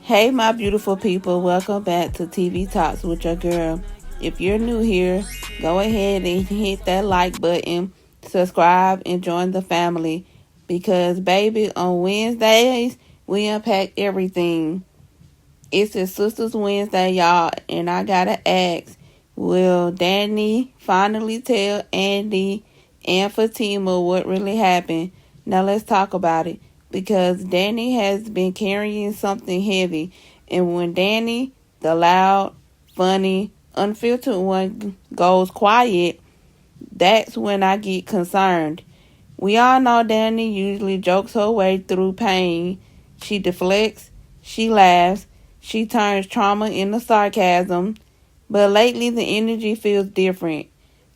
Hey, my beautiful people, welcome back to TV Talks with your girl. If you're new here, go ahead and hit that like button, subscribe, and join the family. Because, baby, on Wednesdays, we unpack everything. It's a Sistas Wednesday, y'all, and I gotta ask, will Danni finally tell Andi and Fatima what really happened? Now let's talk about it, because Danni has been carrying something heavy, and when Danni, the loud, funny, unfiltered one, goes quiet, that's when I get concerned. We all know Danni usually jokes her way through pain. She deflects, she laughs, she turns trauma into sarcasm. But lately the energy feels different.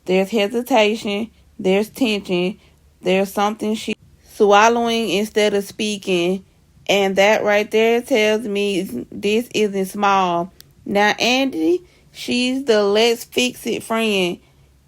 There's hesitation, there's tension, there's something she's swallowing instead of speaking. And that right there tells me this isn't small. Now Andi, she's the let's fix it friend.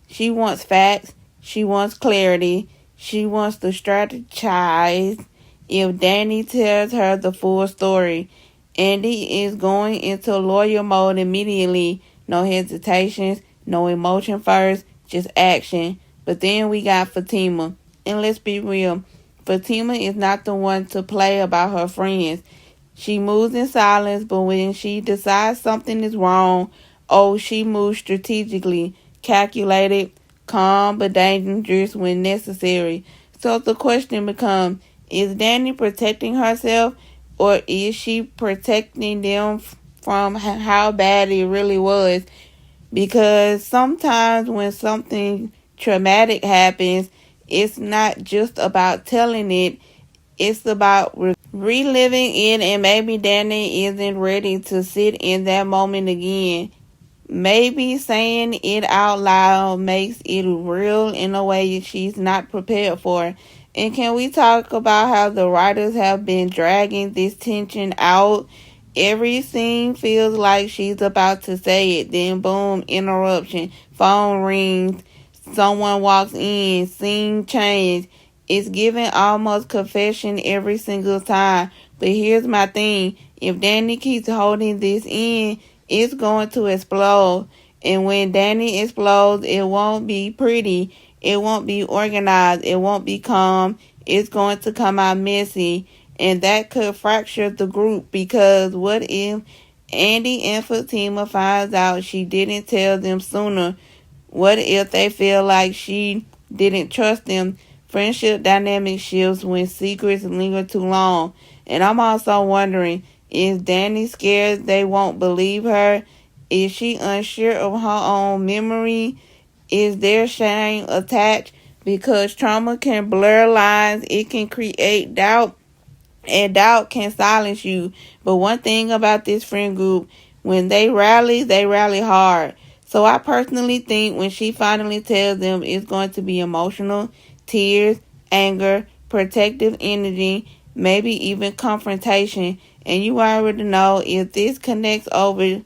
She wants facts. She wants clarity. She wants to strategize. If Danni tells her the full story, Andi is going into lawyer mode immediately. No hesitations, no emotion first, just action. But then we got Fatima. And let's be real, Fatima is not the one to play about her friends. She moves in silence, but when she decides something is wrong, she moves strategically, calculated, calm, but dangerous when necessary. So the question becomes, is Danni protecting herself, or is she protecting them from how bad it really was? Because sometimes when something traumatic happens, it's not just about telling it, it's about reliving it, and maybe Danni isn't ready to sit in that moment again. Maybe saying it out loud makes it real in a way she's not prepared for. And can we talk about how the writers have been dragging this tension out? Every scene feels like she's about to say it, then boom, interruption, phone rings, someone walks in, scene change. It's giving almost confession every single time. But here's my thing. If Danni keeps holding this in, it's going to explode. And when Danni explodes, it won't be pretty. It won't be organized. It won't be calm. It's going to come out messy. And that could fracture the group, because what if Andi and Fatima finds out she didn't tell them sooner? What if they feel like she didn't trust them? Friendship dynamic shifts when secrets linger too long. And I'm also wondering, is Danni scared they won't believe her? Is she unsure of her own memory? Is there shame attached? Because trauma can blur lines, it can create doubt, and doubt can silence you. But one thing about this friend group, when they rally hard. So I personally think when she finally tells them, it's going to be emotional, tears, anger, protective energy, maybe even confrontation. And you already know, if this connects over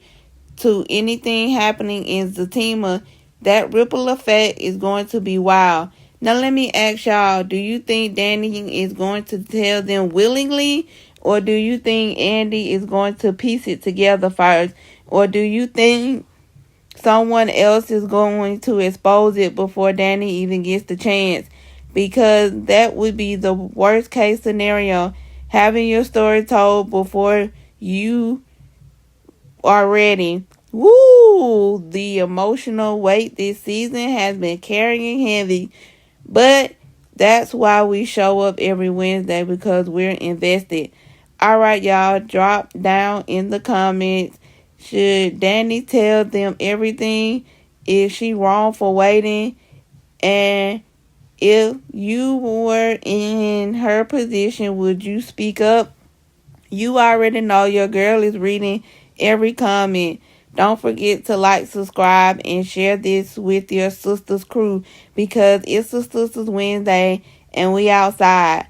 to anything happening in Fatima, that ripple effect is going to be wild. Now let me ask y'all, do you think Danni is going to tell them willingly, or do you think Andi is going to piece it together first? Or do you think someone else is going to expose it before Danni even gets the chance? Because that would be the worst case scenario, having your story told before you are ready. Woo! The emotional weight this season has been carrying heavy. But that's why we show up every Wednesday, because we're invested. Alright, y'all, drop down in the comments. Should Danni tell them everything? Is she wrong for waiting? And if you were in her position, would you speak up? You already know your girl is reading every comment. Don't forget to like, subscribe, and share this with your sister's crew, because it's a Sistas Wednesday and we outside.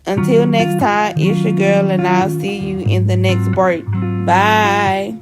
Until next time, it's your girl, and I'll see you in the next break. Bye.